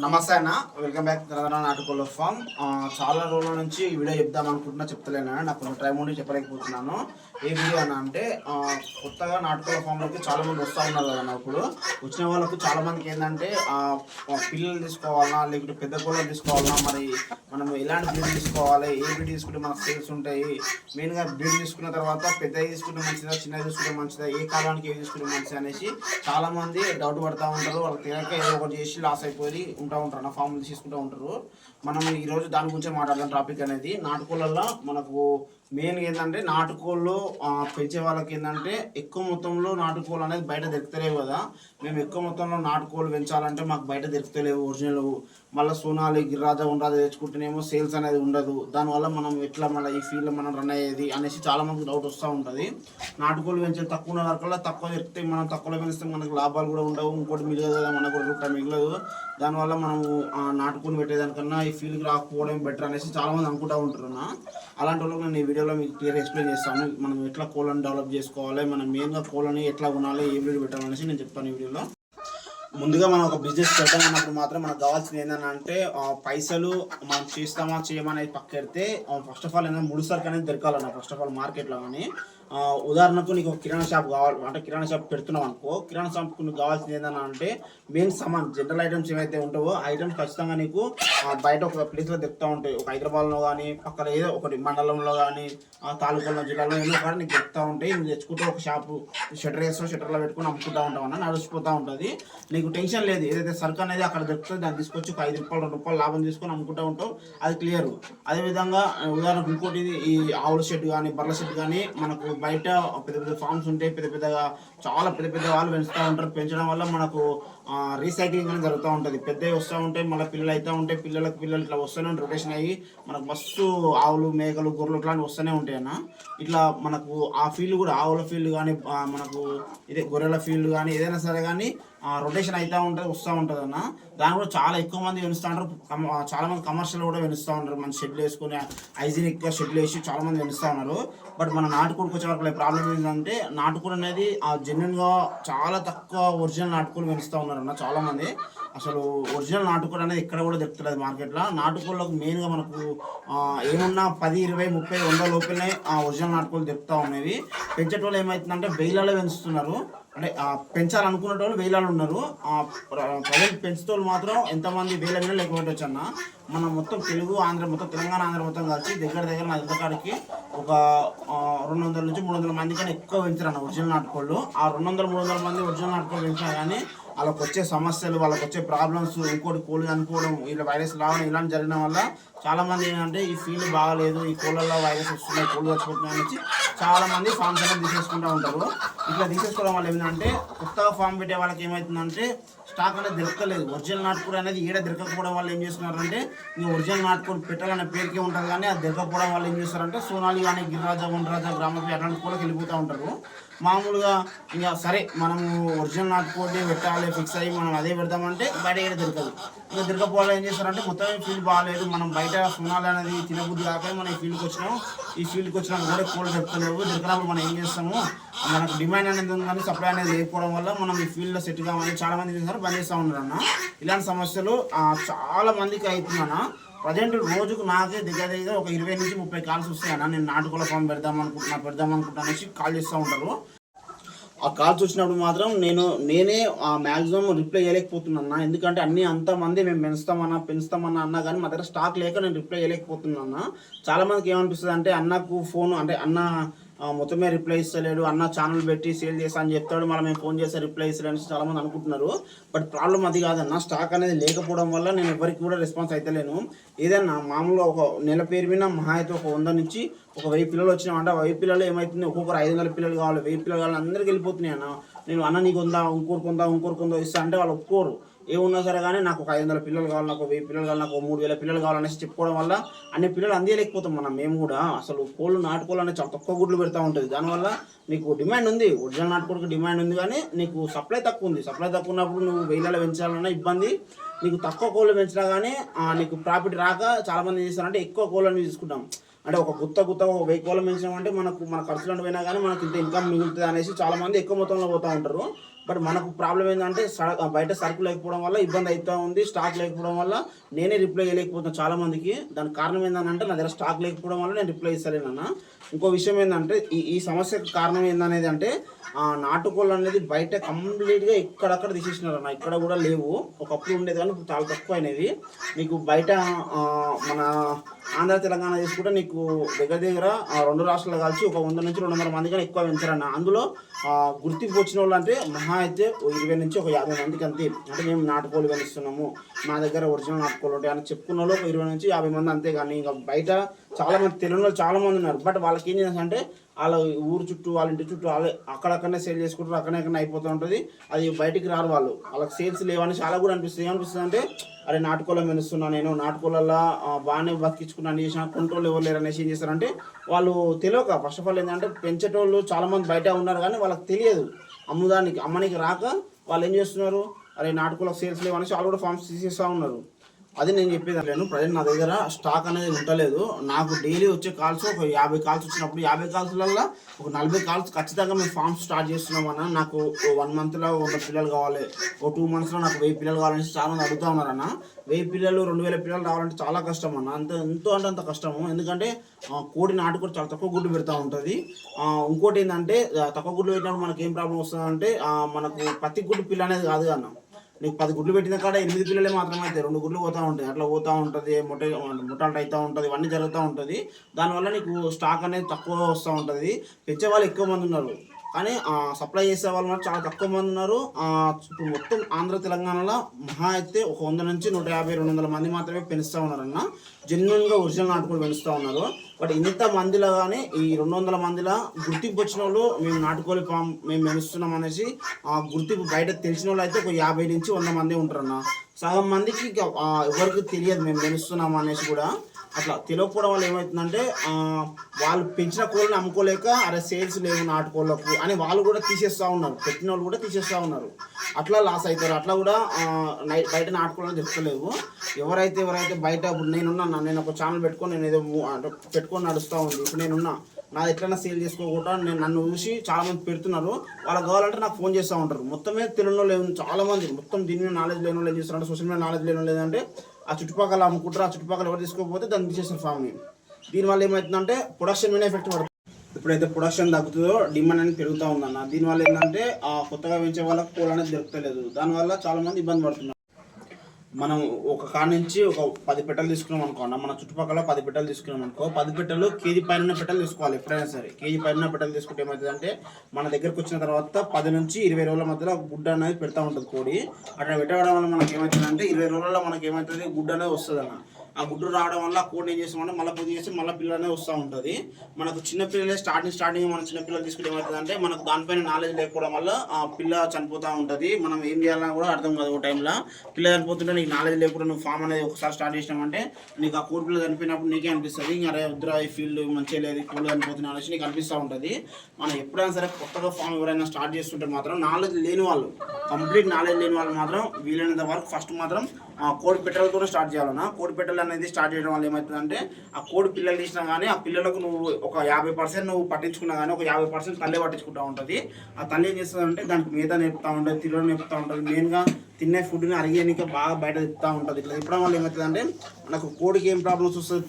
నమస్తే అన్న, welcome back Telangana నాటుకోళ్ళ form. చాలా రోజుల నుంచి ఈ వీడియో చెప్దాం అనుకుంటున్నా, చెప్తలేనా నాకు కొంచెం టైం ఉండి చెప్పలేకపోతున్నాను. ఏ వీడియో అన్న అంటే కొత్తగా నాటుకోళ్ళ ఫామ్లోకి చాలామంది వస్తూ ఉన్నారు కదా. ఇప్పుడు వచ్చిన వాళ్ళకు చాలామందికి ఏంటంటే పిల్లలు తీసుకోవాలన్నా లేకుంటే పెద్ద కోళ్ళని తీసుకోవాలన్నా, మరి మనం ఎలాంటి బ్రీడ్ తీసుకోవాలి, ఏ బ్రీడ్ తీసుకుంటే మనకు సేల్స్ ఉంటాయి, మెయిన్గా బ్రీడ్ తీసుకున్న తర్వాత పెద్దవి తీసుకుంటే మంచిదా, చిన్నది తీసుకుంటే మంచిదా, ఏ కాలానికి ఏది తీసుకుంటే మంచిదా అనేసి చాలామంది డౌట్ పడుతూ ఉంటారు. వాళ్ళకి తినక ఏదో ఒకటి చేసి లాస్ అయిపోయి ఉంటారు, నా ఫామ్ తీసుకుంటూ ఉంటారు. మనం ఈరోజు దాని గురించే మాట్లాడదాం. టాపిక్ అనేది నాటుకోళ్ళల్లో మనకు మెయిన్ ఏంటంటే నాటుకోళ్ళు పెంచే వాళ్ళకి ఏంటంటే ఎక్కువ మొత్తంలో నాటుకోళ్ళు అనేది బయట దొరుకుతలేవు కదా. మేము ఎక్కువ మొత్తంలో నాటుకోళ్ళు పెంచాలంటే మాకు బయట దొరుకుతలేవు ఒరిజినల్. మళ్ళీ సోనాలి గిర్రాజా ఉండాలి తెచ్చుకుంటేనేమో సేల్స్ అనేది ఉండదు. దానివల్ల మనం ఎట్లా మళ్ళీ ఈ ఫీల్డ్లో మనం రన్ అయ్యేది అనేసి చాలామంది డౌట్ వస్తూ ఉంటుంది. నాటుకోళ్ళు పెంచే తక్కువ ఉన్న వరకల్లా తక్కువ దొరికితే మనం తక్కువలో పెంచితే మనకు లాభాలు కూడా ఉండవు, ఇంకోటి మిగలదు కదా, మనకు కూడా రూపాయి మిగలదు. దానివల్ల మనము నాటుకోళ్ళు పెట్టేదానికన్నా ఈ ఫీల్డ్కి రాకపోవడం బెటర్ అనేసి చాలామంది అనుకుంటూ ఉంటారు. అలాంటి వాళ్ళకి నేను ఈ వీడియోలో మీకు క్లియర్ ఎక్స్ప్లెయిన్ చేస్తాను. మనం ఎట్లా కోళ్ళని డెవలప్ చేసుకోవాలి, మనం మెయిన్గా కోళ్ళని ఎట్లా కొనాలి, ఏ బ్రీడ్ పెట్టాలనేసి నేను చెప్తాను ఈ వీడియోలో. ముందుగా మనం ఒక బిజినెస్ పెట్టాలన్నప్పుడు మాత్రం మనకు కావాల్సింది ఏంటంటే పైసలు మనం చేస్తామా చేయమనేది పక్కెడితే ఫస్ట్ ఆఫ్ ఆల్ ఏంటంటే ముడి సరుకు అనేది దొరకాలన్న. ఫస్ట్ ఆఫ్ ఆల్ మార్కెట్లో కానీ ఉదాహరణకు నీకు ఒక కిరాణా షాప్ కావాలి అంటే కిరాణా షాప్ పెడుతున్నావు అనుకో, కిరాణా షాప్కు నీకు కావాల్సింది ఏంటన్నా అంటే మెయిన్ సామాన్ జనరల్ ఐటమ్స్ ఏవైతే ఉంటావో ఆ ఐటమ్స్ ఖచ్చితంగా నీకు బయట ఒక ప్లేస్లో దొరుకుతూ ఉంటాయి. ఒక హైదరాబాద్లో కానీ పక్కన ఏదో ఒకటి మండలంలో కానీ తాలూకాలో జిల్లాలో ఏదో కూడా నీకు దొరుకుతూ ఉంటాయి. నువ్వు తెచ్చుకుంటూ ఒక షాపు షట్టర్ వేస్తావు, షట్టర్లో పెట్టుకుని అమ్ముకుంటూ ఉంటావు అన్న, నడిచిపోతూ ఉంటుంది. నీకు టెన్షన్ లేదు. ఏదైతే సరుకు అనేది అక్కడ దొరుకుతుంది దాన్ని తీసుకొచ్చి ఒక 5 రూపాయలు 2 రూపాయలు లాభం తీసుకొని అమ్ముకుంటూ ఉంటావు, అది క్లియర్. అదేవిధంగా ఉదాహరణకు ఇంకోటి ఈ ఆవుల షెడ్ కానీ బర్రెల షెడ్ కానీ మనకు బయట పెద్ద పెద్ద ఫార్మ్స్ ఉంటాయి, చాలా పెద్ద వాళ్ళు పెంచుతూ ఉంటారు. పెంచడం వల్ల మనకు రీసైక్లింగ్ అనేది జరుగుతూ ఉంటుంది. పెద్దవి వస్తూ ఉంటాయి, మళ్ళీ పిల్లలు అవుతూ ఉంటాయి, పిల్లలు ఇట్లా వస్తూనే ఉంటాయి, రొటేషన్ అయ్యి మనకు మస్తు ఆవులు మేకలు గొర్రెలు ఇట్లాంటివి వస్తూనే ఉంటాయి అన్న. ఇట్లా మనకు ఆ ఫీల్డ్ కూడా ఆవుల ఫీల్డ్ కానీ మనకు ఇదే గొర్రెల ఫీల్డ్ కానీ ఏదైనా సరే కానీ రొటేషన్ అవుతూ ఉంటుంది, వస్తూ ఉంటుంది అన్న. దాని కూడా చాలా ఎక్కువ మంది పెంచుతూ ఉంటారు. చాలా మంది కమర్షియల్ కూడా పెంచుతూ ఉంటారు. మన షెడ్లు వేసుకొని హైజీనిక్గా షెడ్లు వేసి చాలా మంది పెంచుతూ ఉన్నారు. బట్ మన నాటుకోడికి వచ్చే వరకు ప్రాబ్లం ఏంటంటే నాటుకోడి అనేది జెన్యున్గా చాలా తక్కువ ఒరిజినల్ నాటుకోడి పెంచుతూ ఉన్నారు అన్న చాలా మంది. అసలు ఒరిజినల్ నాటుకోడి అనేది ఎక్కడ కూడా దొరుకుతలేదు మార్కెట్లో. నాటుకోళ్ళకు మెయిన్గా మనకు ఏమున్నా 10, 20, 30, 100 లోపలనే ఒరిజినల్ నాటుకోళ్ళు దొరుకుతూ ఉన్నవి. పెంచేటోళ్ళు ఏమవుతుందంటే వేలాల్లో పెంచుతున్నారు. అంటే పెంచాలనుకునే వాళ్ళు వేలాలు ఉన్నారు. ప్రజెంట్ పెంచుతోళ్ళు మాత్రం ఎంతమంది వేల మీద లేకపోవచ్చు అన్న. మనం మొత్తం తెలుగు ఆంధ్ర మొత్తం తెలంగాణ ఆంధ్ర మొత్తం కలిసి దగ్గర నా కాడికి ఒక 200 నుంచి 300 మంది కన్నా ఎక్కువ పెంచారు అన్న ఒరిజినల్ నాటుకోళ్ళు. ఆ 200-300 మంది ఒరిజినల్ నాటుకోళ్ళు పెంచినా కానీ వాళ్ళకి వచ్చే సమస్యలు, వాళ్ళకి వచ్చే ప్రాబ్లమ్స్, ఇంకోటి కోళ్ళు చనిపోవడం, ఇలా వైరస్ రావడం ఇలాంటి జరిగిన వల్ల చాలామంది ఏంటంటే ఈ ఫీల్డ్ బాగాలేదు, ఈ కోళ్ళల్లో వైరస్ వస్తున్నాయి, కోళ్ళు చచ్చిపోతున్నాయి అనేసి చాలామంది ఫామ్స్ అనేది తీసేసుకుంటూ ఉంటారు. ఇట్లా తీసేసుకోవడం వల్ల ఏంటంటే కొత్తగా ఫామ్ పెట్టే వాళ్ళకి ఏమవుతుందంటే స్టాక్ అనేది దొరకలేదు. ఒరిజినల్ నాటుకోడి అనేది ఏడ దొరకకపోవడం వల్ల ఏం చేస్తున్నారంటే ఈ ఒరిజినల్ నాటుకోడి పెట్టాలనే పేరుకే ఉంటుంది కానీ అది దొరకకపోవడం వల్ల ఏం చేస్తారంటే సోనాలి కానీ గిరిరాజా, వనరాజా, గ్రామపి అట్లాంటి కూడా వెళ్ళిపోతూ ఉంటారు. మామూలుగా ఇంకా సరే మనము ఒరిజినల్ నాటుకోడి పెట్టాలి ఫిక్స్ అయ్యి మనం అదే పెడతామంటే బయట ఏడ దొరకదు. ఇంకా దొరకపోవడం ఏం చేస్తారంటే మొత్తం ఫీల్డ్ బాగాలేదు, మనం బయట సోనాలి అనేది తినబుద్ధి కాక మనం ఈ ఫీల్డ్కి వచ్చినాం, ఈ ఫీల్డ్కి వచ్చినా కూడా కోళ్ళు దొరకలేవు. దొరికినప్పుడు మనం ఏం చేస్తాము, మనకు డిమాండ్ అనేది ఉంది కానీ సప్లై అనేది లేకపోవడం వల్ల మనం ఈ ఫీల్డ్లో సెట్ కావాలని చాలా మంది చేస్తారు, బంద్ చేస్తూ ఉన్నారు అన్న. ఇలాంటి సమస్యలు చాలా మందికి అవుతుందన్న. ప్రజెంట్ రోజుకు నాకే దగ్గర ఒక 20 నుంచి 30 కాల్స్ వస్తాయన్న. నేను నాటుకోళ్ళ ఫామ్ పెడదాం అనుకుంటున్నా అనేసి కాల్ చేస్తూ ఉంటారు. ఆ కాల్స్ వచ్చినప్పుడు మాత్రం నేనే మ్యాక్సిమం రిప్లై చేయలేకపోతున్నా. ఎందుకంటే అంతమంది మేము పెంచుతామన్నా అన్నా కానీ మా దగ్గర స్టాక్ లేక నేను రిప్లై చేయలేకపోతున్నా. చాలామందికి ఏమనిపిస్తుంది అంటే అన్నకు ఫోన్ అంటే అన్న మొత్తమే రిప్లై ఇస్తలేడు, అన్న ఛానల్ పెట్టి సేల్ చేస్తా అని చెప్తాడు, మనం మేము ఫోన్ చేస్తే రిప్లై ఇస్తలేడు అని చాలామంది అనుకుంటున్నారు. బట్ ప్రాబ్లం అది కాదన్న, స్టాక్ అనేది లేకపోవడం వల్ల నేను ఎవరికి కూడా రెస్పాన్స్ అయితలేను. ఏదన్నా మామూలుగా ఒక నెల పేరు మీద మహా అయితే ఒక 100 నుంచి ఒక 1000 పిల్లలు వచ్చినామంటే 1000 పిల్లలు ఏమవుతుంది, ఒక్కొక్కరు 500 పిల్లలు కావాలి, 1000 పిల్లలు కావాలి, అందరికి వెళ్ళిపోతున్నాయి అన్న. నేను అన్న నీకు ఇంకోరుకుందా ఇస్తా అంటే వాళ్ళు ఒప్పుకోరు. ఏమున్నా సరే కానీ నాకు ఒక 500 పిల్లలు కావాలి, నాకు 1000 పిల్లలు కావాలి, నాకు 3000 పిల్లలు కావాలనేసి చెప్పుకోవడం వల్ల అన్ని పిల్లలు అందేయలేకపోతాం మేము కూడా. అసలు కోళ్ళు నాటుకోళ్ళు అనేది చాలా తక్కువ గుడ్లు పెడతా ఉంటుంది. దానివల్ల నీకు డిమాండ్ ఉంది, ఒరిజినల్ నాటుకోళ్ళకి డిమాండ్ ఉంది కానీ నీకు సప్లై తక్కువ ఉంది. సప్లై తక్కువ ఉన్నప్పుడు నువ్వు 1000 పెంచాలన్నా ఇబ్బంది. నీకు తక్కువ కోళ్ళు పెంచినా కానీ నీకు ప్రాఫిట్ రాక చాలామంది ఏం చేస్తారంటే ఎక్కువ కోళ్ళని తీసుకుంటాం. అంటే ఒక గుత్త ఒక 1000 కోళ్ళ పెంచినామంటే మన ఖర్చులు పోయినా కానీ మనకి ఇంత ఇన్కమ్ మిగులుతుంది అనేసి చాలామంది ఎక్కువ మొత్తంలో పోతూ ఉంటారు. బట్ మనకు ప్రాబ్లం ఏంటంటే బయట సరుకు లేకపోవడం వల్ల ఇబ్బంది అవుతూ ఉంది, స్టాక్ లేకపోవడం వల్ల నేనే రిప్లై చేయలేకపోతున్నాను చాలామందికి. దానికి కారణం ఏంటంటే నా దగ్గర స్టాక్ లేకపోవడం వల్ల నేను రిప్లై ఇస్తలేనన్నా. ఇంకో విషయం ఏంటంటే ఈ సమస్యకు కారణం ఏందనేది అంటే నాటుకోళ్ళు అనేది బయట కంప్లీట్గా ఇక్కడక్కడ తీసేసినారు అన్న, ఇక్కడ కూడా లేవు. ఒకప్పుడు ఉండేది కానీ ఇప్పుడు చాలా తక్కువ అయినవి. నీకు బయట మన ఆంధ్ర తెలంగాణ తీసుకుంటే నీకు దగ్గర దగ్గర 2 రాష్ట్రాలు కలిసి ఒక 100 నుంచి 200 మంది కానీ ఎక్కువ పెంచారన్న. అందులో గుర్తింపు వచ్చిన వాళ్ళు అంటే మహా అయితే 20 నుంచి 50 మందికి అంతే. అంటే మేము నాటుకోళ్ళు పెంచుతున్నాము, మా దగ్గర ఒరిజినల్ నాటుకోళ్ళు ఉంటాయి అని చెప్పుకున్న వాళ్ళు ఒక 20 నుంచి 50 మంది అంతే. కానీ ఇంకా బయట చాలామంది తెలియని వాళ్ళు చాలామంది ఉన్నారు. బట్ వాళ్ళకి ఏం చేయాలంటే వాళ్ళ ఊరు చుట్టూ వాళ్ళ ఇంటి చుట్టూ వాళ్ళే అక్కడక్కడనే సేల్ చేసుకుంటారు, అక్కడెక్కడనే అయిపోతూ ఉంటుంది. అది బయటికి రారు వాళ్ళు, వాళ్ళకి సేల్స్ లేవని చాలా కూడా అనిపిస్తుంది. ఏమనిపిస్తుంది అంటే అరే నాటుకోళ్ళ మెలుస్తున్నా, నేను నాటుకోళ్ళ బాగానే బతికించుకున్నాను చేసిన కంట్రోల్ ఎవరు లేరు అనేసి ఏం చేస్తారంటే వాళ్ళు తెలియక ఫస్ట్ ఆఫ్ ఆల్ ఏంటంటే పెంచేటోళ్ళు చాలామంది బయట ఉన్నారు కానీ వాళ్ళకి తెలియదు, అమ్మనికి రాక వాళ్ళు ఏం చేస్తున్నారు, అరే నాటుకోళ్ళకి సేల్స్ లేవనేసి వాళ్ళు కూడా ఫార్మ్స్ తీసేస్తూ ఉన్నారు. అది నేను చెప్పేది లేను. ప్రజెంట్ నా దగ్గర స్టాక్ అనేది ఉండలేదు. నాకు డైలీ వచ్చే కాల్స్ ఒక 50 కాల్స్ వచ్చినప్పుడు 50 కాల్స్లలో ఒక 40 కాల్స్ ఖచ్చితంగా మేము ఫార్మ్స్ స్టార్ట్ చేస్తున్నామన్నా. నాకు 1 మంత్లో 100 పిల్లలు కావాలి, 2 మంత్స్లో నాకు 1000 పిల్లలు కావాలని చాలా మంది అడుగుతూ ఉన్నారన్న. 1000 పిల్లలు 2000 పిల్లలు రావాలంటే చాలా కష్టం అన్న, ఎంతో అంటే అంత కష్టము. ఎందుకంటే కోడి నాటుకోడి చాలా తక్కువ గుడ్డు పెడతా ఉంటుంది. ఇంకోటి ఏంటంటే తక్కువ గుడ్లు పెట్టినప్పుడు మనకి ఏం ప్రాబ్లం వస్తుందంటే మనకు ప్రతి గుడ్డు పిల్ల అనేది కాదు అన్న. నీకు 10 గుడ్లు పెట్టిన కాడ 8 పిల్లలే మాత్రమే అయితే 2 గుడ్లు పోతూ ఉంటాయి, అట్లా పోతూ ఉంటుంది, ముట్టాలు అవుతూ ఉంటుంది, ఇవన్నీ జరుగుతూ ఉంటుంది. దానివల్ల నీకు స్టాక్ అనేది తక్కువ వస్తూ ఉంటుంది. పెంచే వాళ్ళు ఎక్కువ మంది ఉన్నారు కానీ సప్లై చేసే వాళ్ళు మాత్రం చాలా తక్కువ మంది ఉన్నారు. ఇప్పుడు మొత్తం ఆంధ్ర తెలంగాణలో మహా అయితే ఒక 100 నుంచి 150-200 మంది మాత్రమే పెంచుతూ ఉన్నారన్న. జెన్యున్గా ఒరిజినల్ నాటుకోడి పెంచుతూ ఉన్నారు. బట్ ఇంత మందిలో కానీ ఈ 200 మందిలో గుర్తింపు వచ్చిన వాళ్ళు మేము నాటుకోడి ఫామ్ మేము పెంచుతున్నాం అనేసి గుర్తింపు బయట తెలిసిన వాళ్ళు అయితే ఒక 50 నుంచి 100 మంది ఉంటారన్న. సగం మందికి ఎవరికి తెలియదు మేము పెంచుతున్నాం అనేసి కూడా. అట్లా తెలియకపోవడం వల్ల ఏమవుతుందంటే వాళ్ళు పెంచిన కోళ్ళని అమ్ముకోలేక అరే సేల్స్ లేవు నాటుకోళ్ళకు అని వాళ్ళు కూడా తీసేస్తూ ఉన్నారు, పెట్టిన వాళ్ళు కూడా తీసేస్తూ ఉన్నారు. అట్లా లాస్ అవుతారు. అట్లా కూడా బయట నాటుకోవాలని చెప్తలేవు. ఎవరైతే బయట ఇప్పుడు నేను ఒక ఛానల్ పెట్టుకొని నేను ఏదో పెట్టుకొని నడుస్తూ ఉంది. ఇప్పుడు నేనున్నా నాది ఎట్లైనా సేల్ చేసుకోకుండా నన్ను చూసి చాలామంది పెడుతున్నారు. వాళ్ళకి కావాలంటే నాకు ఫోన్ చేస్తూ ఉంటారు. మొత్తమే తెలియని లేదు చాలామంది, మొత్తం దీని మీద నాలెడ్జ్ లేని వాళ్ళు ఏం చేస్తారంటే సోషల్ మీడియా నాలెడ్జ్ లేని లేదంటే ఆ చుట్టుపక్కల అమ్ముకుంటారు, ఆ చుట్టుపక్కల ఎవరు తీసుకోకపోతే దాన్ని తీసేస్తారు ఫామ్ని. దీనివల్ల ఏమవుతుందంటే ప్రొడక్షన్ మీద ఎఫెక్ట్ పడుతుంది. ఎప్పుడైతే ప్రొడక్షన్ తగ్గుతుందో డిమాండ్ అనేది పెరుగుతూ ఉందన్న. దీనివల్ల ఏంటంటే కొత్తగా పెంచే వాళ్ళకి కోళ్ళు అనేది దొరకలేదు. దానివల్ల చాలామంది ఇబ్బంది పడుతున్నారు. మనం ఒక కాడ నుంచి ఒక 10 పెట్టెలు తీసుకున్నాం అనుకోండి, మన చుట్టుపక్కల 10 పెట్టెలు తీసుకున్నాం అనుకో, 10 పెట్టెలు కేజీ పైన పెట్టెలు తీసుకోవాలి. ఎప్పుడైనా సరే కేజీ పైన పెట్టెలు తీసుకుంటే ఏమవుతుందంటే మన దగ్గరకు వచ్చిన తర్వాత 10 నుంచి 20 రోజుల మధ్యలో గుడ్డ అనేది పెడతా ఉంటుంది కోడి. అట్లా పెట్టడం వల్ల మనకి ఏమవుతుందంటే 20 రోజుల్లో మనకి ఏమవుతుంది, గుడ్డ అనేది వస్తుంది అన్న. ఆ గుడ్డు రావడం వల్ల కోడిని ఏం చేస్తామంటే మళ్ళీ పొద్దు చేసి మళ్ళీ పిల్లలు అనేది వస్తూ ఉంటుంది. మనకు చిన్నపిల్లలే స్టార్టింగ్ మన చిన్నపిల్లలు తీసుకుంటే ఏమవుతుందంటే మనకు దానిపైన నాలెడ్జ్ లేకపోవడం వల్ల ఆ పిల్ల చనిపోతూ ఉంటుంది. మనం ఏం చేయాలని కూడా అర్థం కాదు. ఒక టైంలో పిల్ల చనిపోతుంటే నీకు నాలెడ్జ్ లేకుండా నువ్వు ఫామ్ అనేది ఒకసారి స్టార్ట్ చేసినామంటే నీకు ఆ కోడి పిల్ల చనిపోయినప్పుడు నీకే అనిపిస్తుంది, ఇంకా అరే వద్దురా ఈ ఫీల్డ్ మంచిగా లేదు, కోళ్ళు చనిపోతున్నా అనేసి నీకు అనిపిస్తూ ఉంటుంది. మనం ఎప్పుడైనా సరే కొత్తగా ఫామ్ ఎవరైనా స్టార్ట్ చేస్తుంటే మాత్రం నాలెడ్జ్ లేని వాళ్ళు, కంప్లీట్ నాలెడ్జ్ లేని వాళ్ళు మాత్రం వీలైనంత వరకు ఫస్ట్ మాత్రం కోడి పెట్టెలతో స్టార్ట్ చేయాలన్నా. కోడి పెట్టెలు అనేది స్టార్ట్ చేయడం వల్ల ఏమవుతుందంటే ఆ కోడి పిల్లలు తీసినా కానీ ఆ పిల్లలకు నువ్వు ఒక 50% నువ్వు పట్టించుకున్నా కానీ ఒక 50% తల్లి పట్టించుకుంటూ ఉంటుంది. ఆ తల్లి ఏం చేస్తుందంటే దానికి మిగతా నేర్పుతూ ఉంటుంది, తిరగడం నేర్పుతూ ఉంటుంది. మెయిన్గా తినే ఫుడ్ని అరిగేయడానికి బాగా బయట తిప్పుతూ ఉంటుంది. ఇట్లా తిప్పడం వల్ల ఏమవుతుందంటే మనకు కోడికి ఏం ప్రాబ్లమ్స్ వస్తుంది,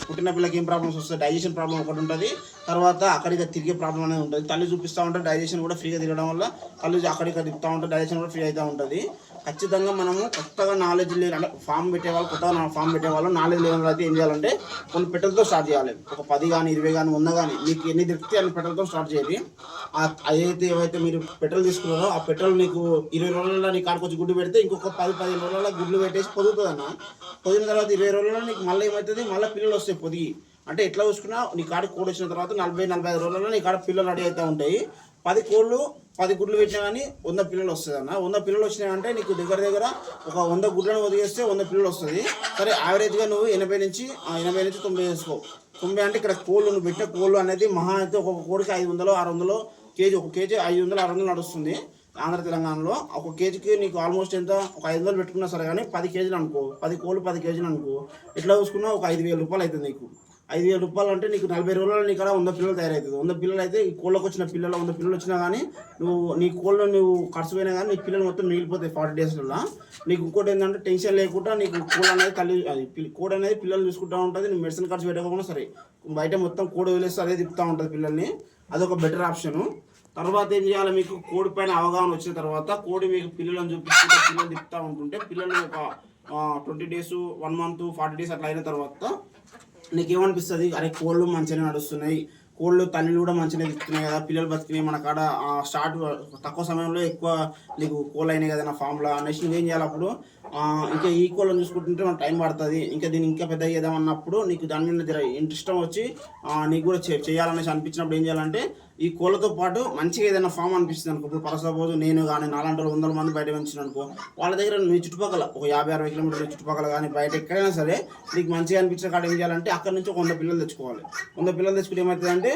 పుట్టిన పిల్లకి ఏం ప్రాబ్లమ్స్ వస్తుంది, డైజెషన్ ప్రాబ్లం ఒకటి ఉంటుంది. తర్వాత అక్కడికి తిరిగే ప్రాబ్లం అనేది ఉంటుంది. తల్లి చూపిస్తూ ఉంటుంది, డైజెషన్ కూడా ఫ్రీగా తిరగడం వల్ల తల్లి అక్కడికి తిప్పుతూ ఉంటుంది, డైజెషన్ కూడా ఫ్రీ అవుతూ ఉంటుంది. ఖచ్చితంగా మనము కొత్తగా నాలెడ్జ్ లేని అంటే ఫామ్ పెట్టేవాళ్ళు, కొత్తగా ఫామ్ పెట్టేవాళ్ళు నాలెడ్జ్ లేని వాళ్ళు అయితే ఏం చేయాలంటే కొన్ని పెట్టెలతో స్టార్ట్ చేయాలి. ఒక 10 కానీ 20 కానీ 100 కానీ మీకు ఎన్ని దొరికితే అన్ని పెట్టెలతో స్టార్ట్ చేయాలి. ఏవైతే మీరు పెట్టెలు తీసుకున్నారో ఆ పెట్టెలు నీకు 20 రోజుల్లో నీ కాడికి వచ్చి గుడ్డు పెడితే ఇంకొక 10-15 రోజుల్లో గుడ్లు పెట్టేసి పొదుగుతుంది అన్న. పొదిగిన తర్వాత 20 రోజుల్లో నీకు మళ్ళీ ఏమవుతుంది, మళ్ళీ పిల్లలు వస్తాయి పొదిగి. అంటే ఎట్లా చూసుకున్నా నీ కాడికి కోడి వచ్చిన తర్వాత 40-45 రోజుల్లో నీ కాడ పిల్లలు రెడీ అవుతూ ఉంటాయి. 10 కోళ్ళు 10 గుడ్లు పెట్టినా కానీ 100 పిల్లలు వస్తుంది అన్న. 100 పిల్లలు వచ్చినాయంటే నీకు దగ్గర ఒక 100 గుడ్లను వదిలేస్తే 100 పిల్లలు వస్తుంది. సరే యావరేజ్గా నువ్వు 80 నుంచి 90 వేసుకో. 90 అంటే ఇక్కడ కోళ్ళు నువ్వు పెట్టిన కోళ్ళు అనేది మహా అయితే ఒక్కొక్క కోడికి 500-600 కేజీ, ఒక కేజీ 500-600 నడుస్తుంది ఆంధ్ర తెలంగాణలో. ఒక కేజీకి నీకు ఆల్మోస్ట్ ఎంత ఒక 500 పెట్టుకున్నా సరే కానీ 10 కేజీలు అనుకో, 10 కోళ్ళు 10 కేజీలు అనుకో, ఎట్లా చూసుకున్నా ఒక 5,000 రూపాయలు అవుతుంది నీకు. 5,000 రూపాయలు అంటే నీకు 40 రోజుల్లో నీ కాడ 100 పిల్లలు తయారవుతుంది. 100 పిల్లలు అయితే ఈ కోళ్ళకు వచ్చిన పిల్లలు 100 పిల్లలు వచ్చినా కానీ నీ కోళ్ళు నువ్వు ఖర్చు పోయినా కానీ నీ పిల్లలు మొత్తం మిగిలిపోతాయి 40 డేస్లో. నీకు ఇంకోటి ఏంటంటే టెన్షన్ లేకుండా నీకు కోడి అనేది కోడి అనేది పిల్లలు చూసుకుంటూ ఉంటుంది. నువ్వు మెడిసిన్ ఖర్చు పెట్టకుండా సరే బయట మొత్తం కోడి వదిలేస్తే అదే తిప్పుతూ ఉంటుంది పిల్లల్ని. అదొక బెటర్ ఆప్షను. తర్వాత ఏం చేయాలి, మీకు కోడి పైన అవగాహన వచ్చిన తర్వాత కోడి మీకు పిల్లలను చూపిస్తుంటే పిల్లలు తిప్పుతూ ఉంటుంటే పిల్లలు ఒక 20 days 1 month 40 days అట్లా అయిన తర్వాత నీకేమనిపిస్తుంది, అరే కోళ్ళు మంచిగానే నడుస్తున్నాయి, కోళ్ళు తల్లిలు కూడా మంచిగా తిప్పుతున్నాయి కదా, పిల్లలు బతికినాయి మన కాడ, స్టార్ట్ తక్కువ సమయంలో ఎక్కువ నీకు కోళ్ళు అయినాయి కదా నా ఫామ్లో అనేసి నువ్వేం చేయాలి అప్పుడు ఇంకా ఈ కోళ్ళని చూసుకుంటుంటే మనకు టైం పడుతుంది, ఇంకా దీన్ని ఇంకా పెద్ద చేద్దాం అన్నప్పుడు నీకు దాని మీద ఇంట్రెస్ట్ వచ్చి నీకు కూడా చేయాలనేసి అనిపించినప్పుడు ఏం చేయాలంటే ఈ కోళ్ళతో పాటు మంచిగా ఏదైనా ఫామ్ అనిపిస్తుంది అనుకో. ఇప్పుడు ఫర్ సపోజ్ నేను కానీ 400 మంది బయట పెంచిన అనుకో, వాళ్ళ దగ్గర మీ చుట్టుపక్కల ఒక 50-60 కిలోమీటర్ల చుట్టుపక్కల కానీ బయట ఎక్కడైనా సరే నీకు మంచిగా అనిపించిన కాడ ఏం చేయాలంటే అక్కడ నుంచి 100 పిల్లలు తెచ్చుకోవాలి. 100 పిల్లలు తెచ్చుకుంటే ఏమవుతుందంటే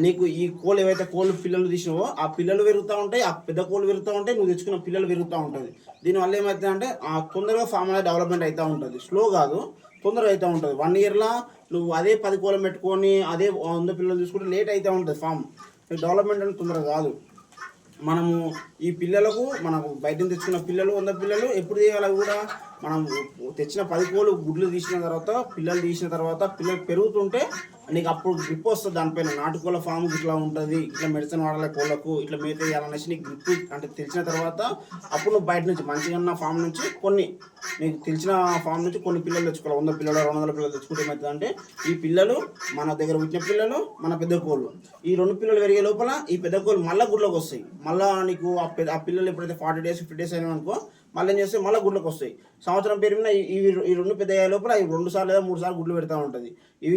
నీకు ఈ కోళ్ళు ఏవైతే కోళ్ళు పిల్లలు తీసినావో ఆ పిల్లలు పెరుగుతూ ఉంటాయి, ఆ పెద్ద కోళ్ళు పెరుగుతూ ఉంటాయి, నువ్వు తెచ్చుకున్న పిల్లలు పెరుగుతూ ఉంటుంది. దీనివల్ల ఏమవుతుందంటే తొందరగా ఫామ్ అనేది డెవలప్మెంట్ అవుతూ ఉంటుంది. స్లో కాదు, తొందరగా అవుతూ ఉంటుంది. 1 yearలో నువ్వు అదే 10 కోళ్ళం పెట్టుకొని అదే 100 పిల్లలు చూసుకుంటే లేట్ అవుతూ ఉంటుంది ఫామ్. డెవలప్మెంట్ అనేది తొందరగా కాదు. మనము ఈ పిల్లలకు మనకు బయట తెచ్చుకున్న పిల్లలు 100 పిల్లలు ఎప్పుడు తీయాలి కూడా మనం తెచ్చిన 10 కోళ్ళు గుడ్లు తీసిన తర్వాత పిల్లలు తీసిన తర్వాత పిల్లలు పెరుగుతుంటే నీకు అప్పుడు గ్రిప్ వస్తుంది దానిపైన. నాటుకోళ్ళ ఫామ్ ఇట్లా ఉంటుంది, ఇట్లా మెడిసిన్ వాడాలి కోళ్ళకు, ఇట్లా మేత వేయాలనేసి నీకు గ్రిప్ అంటే తెలిసిన తర్వాత అప్పుడు నువ్వు బయట నుంచి మంచిగా ఉన్న ఫామ్ నుంచి నీకు తెలిసిన ఫామ్ నుంచి కొన్ని పిల్లలు తెచ్చుకోవాలి. 100 పిల్లలు 200 పిల్లలు తెచ్చుకుంటే ఏమవుతుందంటే ఈ పిల్లలు మన దగ్గర పుట్టిన పిల్లలు మన పెద్ద కోళ్ళు, ఈ 2 పిల్లలు పెరిగే లోపల ఈ పెద్ద కోళ్ళు మళ్ళీ గుడ్లోకి వస్తాయి. మళ్ళీ నీకు ఆ పిల్లలు ఎప్పుడైతే 40 days 50 days అయినా అనుకో మళ్ళీ ఏం చేస్తే మళ్ళీ గుడ్లకు వస్తాయి. సంవత్సరం పెరిగిన ఈ 2 పెద్ద అయ్యే లోపల ఈ 2 సార్లు లేదా 3 సార్లు గుడ్లు పెడతా ఉంటుంది. ఇవి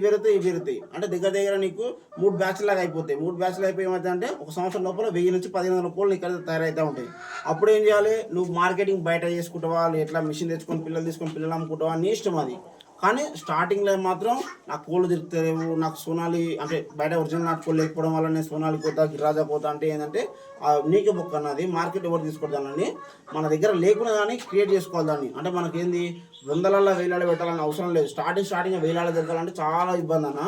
పెరుగుతాయి అంటే దగ్గర నీకు 3 బ్యాచ్లు లాగా అయిపోతాయి. 3 బ్యాచ్లు అయిపోయి ఏమవుతాయంటే ఒక సంవత్సరం లోపల 1000 నుంచి 1500 కోళ్ళు ఇక్కడ తయారవుతూ ఉంటాయి. అప్పుడు ఏం చేయాలి, నువ్వు మార్కెటింగ్ బయట చేసుకుంటావా, ఎట్లా మిషన్ తెచ్చుకొని పిల్లలు తీసుకొని పిల్లలు అమ్ముకుంటావా నీ ఇష్టం అది. కానీ స్టార్టింగ్లో మాత్రం నాకు కోళ్ళు తిరుగుతాయి, నాకు సోనాలి అంటే బయట ఒరిజినల్ నాటుకోళ్ళు లేకపోవడం వల్ల నేను సోనాలి కోత గిరిరాజా కోత అంటే ఏంటంటే నీకే బుక్ అన్నది మార్కెట్ ఎవరు తీసుకోవద్దానని మన దగ్గర లేకుండా కానీ క్రియేట్ చేసుకోవాలి దాన్ని. అంటే మనకేంది 100లలో 1000 పెట్టాలని అవసరం లేదు. స్టార్టింగ్ 1000 దొరకాలంటే చాలా ఇబ్బంది అన్న.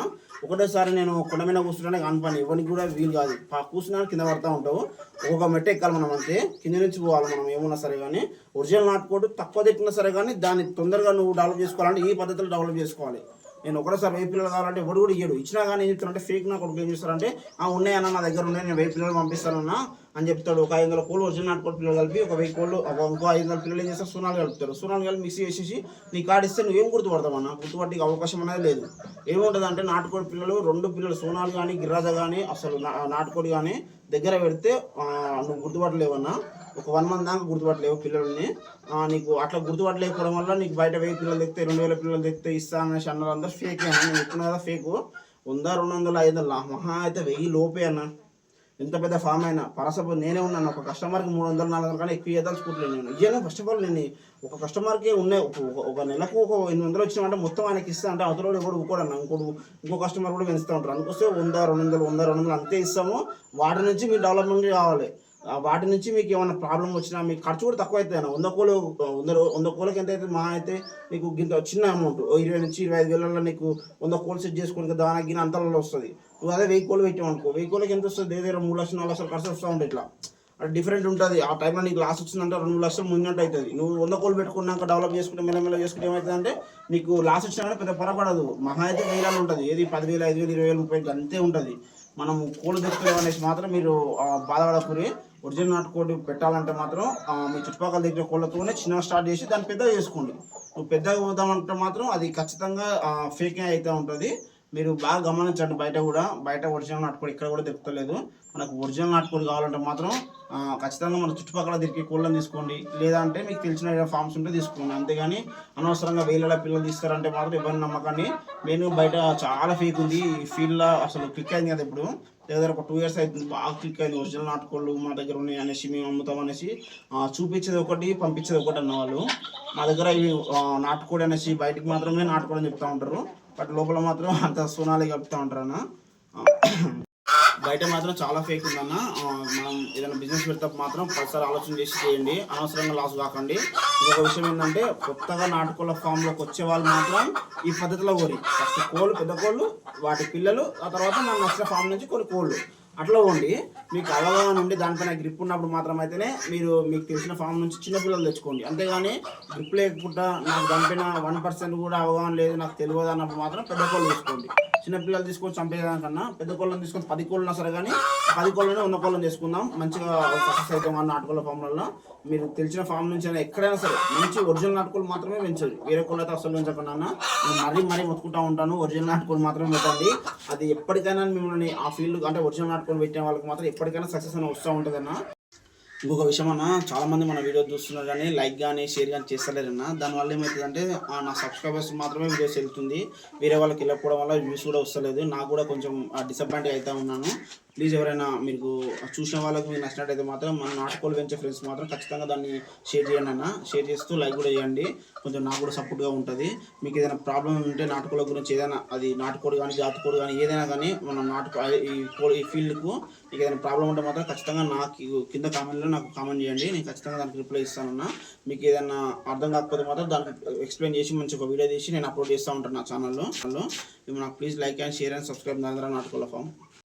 ఒకటేసారి నేను కొండ మీద కూర్చుంటే కనపని ఎవరికి కూడా వీలు కాదు. కూర్చున్నా కింద పడుతూ ఉంటావు, ఒక్కొక్క మెట్ట ఎక్కాలి మనం, అంతే కింద నుంచి పోవాలి మనం ఏమున్నా సరే. కానీ ఒరిజినల్ నాటుకోడు తక్కువ తిట్టినా సరే కానీ దాన్ని తొందరగా నువ్వు డెవలప్ చేసుకోవాలంటే ఈ పద్ధతిలో డెవలప్ చేసుకోవాలి. నేను ఒకటేసారి 1000 పిల్లలు కావాలంటే ఎవడు కూడా ఇయ్యడు. ఇచ్చినా కానీ ఏం చెప్తారంటే ఫేక్ నా కొడుకు ఏం చేస్తారంటే ఉన్నాయన్న నా దగ్గర ఉన్నాయి, నేను 1000 పిల్లలు పంపిస్తానన్నా అని చెప్తాడు. ఒక 500 కోళ్ళు ఒరిజినల్ నాటుకోడి పిల్లలు కలిపి ఒక 1000 కోళ్ళు ఇంకో 500 పిల్లలు ఏం చేస్తారు సోనాలు కలుపుతారు. సోనాలు కలిపి మిక్సీ చేసేసి నీ కార్డు ఇస్తే నువ్వేం గుర్తుపడతావన్నా, గుర్తుపట్టికి అవకాశం అనేది లేదు. ఏముంటుంది అంటే నాటుకోడి పిల్లలు 2 పిల్లలు సోనాలు కానీ గిరిరాజా కానీ అసలు నాటుకోడి కానీ దగ్గర పెడితే నువ్వు గుర్తుపట్టలేవన్నా. ఒక 1 month దాకా గుర్తుపట్టలేవు పిల్లల్ని. నీకు అట్లా గుర్తుపట్టలేకపోవడం వల్ల నీకు బయట 1000 పిల్లలు తెస్తే 2000 పిల్లలు తెస్తే ఇస్తా అనేసి అన్నారు. అందరూ ఫేక్ అన్న, నేను చెప్తున్నా కదా ఫేక్. 100, 200, 500 మహా అయితే 1000 లోపే అన్న. ఎంత పెద్ద ఫామ్ అయినా పరసపోజ్ నేనే ఉన్నాను. ఒక కస్టమర్కి 300, 400 కానీ ఎక్కువ ఇవ్వదలుచుకుంటలేదు నేను. ఇయ్యాను ఫస్ట్ ఆఫ్ ఆల్ నేను ఒక కస్టమర్కి ఉన్నాయి ఒక నెలకు ఒక 800 వచ్చినామంటే మొత్తం ఆయనకి ఇస్తా అంటే అవతల ఎవరు ఊకోడన్నా. ఇంకో కస్టమర్ కూడా పెంచుతూ ఉంటారు. అందుకొస్తే 100, 200 అంతే ఇస్తాము. వాటి నుంచి మీరు డెవలప్మెంట్ కావాలి. వాటి నుంచి మీకు ఏమైనా ప్రాబ్లం వచ్చినా మీకు ఖర్చు కూడా తక్కువ అవుతుంది అన్న. 100 కోళ్ళకి ఎంత అయితే మా అయితే నీకు ఇంత చిన్న అమౌంట్ 20 నుంచి 25 వేలలో నీకు 100 కోళ్ళు సెట్ చేసుకుని దానికి అంతలో వస్తుంది. నువ్వు అదే 1000 కోళ్ళు పెట్టామనుకో 1000 కోళ్ళకి ఎంత వస్తుంది, దగ్గర 3 లక్షలు 4 లక్షలు ఖర్చు వస్తూ ఉంటాయి. ఇట్లా అది డిఫరెంట్ ఉంటుంది. ఆ టైంలో నీకు లాస్ వచ్చిందంటే 2 లక్షలు ముందంటే అవుతుంది. నువ్వు 100 కోళ్ళు పెట్టుకున్నాక డెవలప్ చేసుకుంటే మెల్లమెల్ల చేసుకుంటే ఏమవుతుందంటే నీకు లాస్ వచ్చినా కానీ పెద్ద పొరపడదు. మహా అయితే 1000 ఉంటుంది. ఏది 10,000, 5,000, 20,000, 30,000 అంతే ఉంటుంది. మనం కోళ్ళు తెచ్చుకోవడం అనేసి మాత్రం మీరు బాధపడకూరి. ఒరిజినల్ నాటుకోడి పెట్టాలంటే మాత్రం మీ చుట్టుపక్కల దగ్గర కోళ్ళతోనే చిన్నగా స్టార్ట్ చేసి దాన్ని పెద్దగా చేసుకోండి. నువ్వు పెద్దగా పోదామంటే మాత్రం అది ఖచ్చితంగా ఫేకే అయితే ఉంటుంది. మీరు బాగా గమనించండి. బయట ఒరిజినల్ నాటుకోడి ఇక్కడ కూడా దొరుకుతలేదు. మనకు ఒరిజినల్ నాటుకోడి కావాలంటే మాత్రం ఖచ్చితంగా మన చుట్టుపక్కల దొరికే కోళ్ళని తీసుకోండి. లేదంటే మీకు తెలిసిన ఫామ్స్ ఉంటే తీసుకోండి. అంతేగాని అనవసరంగా 1000 పిల్లలు తీస్తారంటే మాత్రం ఎవరిని నమ్మకాన్ని. నేను బయట చాలా ఫేక్ ఉంది ఈ ఫీల్డ్లో, అసలు క్లిక్ అయింది కదా ఇప్పుడు దగ్గర ఒక 2 years అవుతుంది. బాగా క్లిక్ అయింది. ఒరిజినల్ నాటుకోళ్ళు మా దగ్గర ఉన్నాయి అనేసి మేము అమ్ముతాం అనేసి చూపించేది ఒకటి పంపించేది ఒకటి అన్న వాళ్ళు. మా దగ్గర ఇవి నాటుకోడి అనేసి బయటికి మాత్రమే నాటుకోడి అని చెప్తూ ఉంటారు. బట్ లోపల మాత్రం అంత సోనాలి కలుపుతూ ఉంటారు అన్న. బయట మాత్రం చాలా ఫేక్ ఉందన్న. మనం ఏదైనా బిజినెస్ పెడితే మాత్రం 10 సార్లు ఆలోచన చేసి చేయండి, అనవసరంగా లాస్ కాకండి. ఇంకొక విషయం ఏంటంటే కొత్తగా నాటుకోళ్ళ ఫామ్లోకి వచ్చే వాళ్ళు మాత్రం ఈ పద్ధతిలో కోరి ఫస్ట్ కోళ్ళు, పెద్ద కోళ్ళు, వాటి పిల్లలు, ఆ తర్వాత నాకు నచ్చిన ఫామ్ నుంచి కొన్ని కోళ్ళు అట్లా ఉండి మీకు అవగాహన ఉండి దానిపైన గ్రిప్ ఉన్నప్పుడు మాత్రం అయితేనే మీరు మీకు తెలిసిన ఫామ్ నుంచి చిన్న పిల్లలు తెచ్చుకోండి. అంతేగాని గ్రిప్ లేకుండా నాకు దానిపైన 1% కూడా అవగాహన లేదు, నాకు తెలియదు అన్నప్పుడు మాత్రం పెద్ద కోళ్ళు తీసుకోండి. చిన్న పిల్లలు తీసుకొని చంపేదానికన్నా పెద్ద కోళ్ళని తీసుకొని 10 కోళ్ళు ఉన్నా సరే కానీ 10 కోళ్ళనే ఉన్న కోళ్ళని తీసుకుందాం, మంచిగా సక్సెస్ అవుతాం. ఆ నాటుకోళ్ళ ఫామ్లలో మీరు తెలిసిన ఫామ్ నుంచి అయినా ఎక్కడైనా సరే మంచి ఒరిజినల్ నాటుకోళ్ళు మాత్రమే పెంచండి, వేరే కోళ్ళు అయితే అసలు పెంచకుండా. నేను మరీ మొత్తుకుంటూ ఉంటాను, ఒరిజినల్ నాటుకోళ్ళు మాత్రమే పెట్టండి. అది ఎప్పటికైనా మిమ్మల్ని ఆ ఫీల్డ్ అంటే ఒరిజినల్ నాటుకోళ్ళు పెట్టిన వాళ్ళకి మాత్రం ఎప్పటికైనా సక్సెస్ అని వస్తూ ఉంటుందన్న. ఇంకొక విషయం అన్న, చాలామంది మన వీడియో చూస్తున్నారు కానీ లైక్ కానీ షేర్ కానీ చేస్తలేరన్న. దానివల్ల ఏమవుతుందంటే నా సబ్స్క్రైబర్స్ మాత్రమే వీడియోస్ వెళ్తుంది, వేరే వాళ్ళకి వెళ్ళకపోవడం వల్ల వ్యూస్ కూడా వస్తలేదు. నాకు కూడా కొంచెం డిసప్పాయింట్ అవుతూ ఉన్నాను. ప్లీజ్ ఎవరైనా మీకు చూసిన వాళ్ళకి మీకు నచ్చినట్టయితే మాత్రం మన నాటుకోళ్ళు పెంచే ఫ్రెండ్స్ మాత్రం ఖచ్చితంగా దాన్ని షేర్ చేయండి అన్న. షేర్ చేస్తూ లైక్ కూడా చేయండి, కొంచెం నాకు కూడా సపోర్ట్గా ఉంటుంది. మీకు ఏదైనా ప్రాబ్లం ఉంటే నాటుకోళ్ళ గురించి ఏదైనా, అది నాటుకోడి కానీ జాతికోడి కానీ ఏదైనా కానీ మనం ఈ ఫీల్డ్కు మీకు ఏదైనా ప్రాబ్లం ఉంటే మాత్రం ఖచ్చితంగా నాకు కింద కామెంట్లో నాకు కామెంట్ చేయండి, నేను ఖచ్చితంగా దానికి రిప్లై ఇస్తానన్నా. మీకు ఏదైనా అర్థం కాకపోతే మాత్రం దానికి ఎక్స్ప్లెయిన్ చేసి మంచి ఒక వీడియో తీసి నేను అప్లోడ్ చేస్తూ ఉంటాను నా ఛానల్లో. నాకు please like and share and subscribe నాటుకోళ్ళ ఫామ్.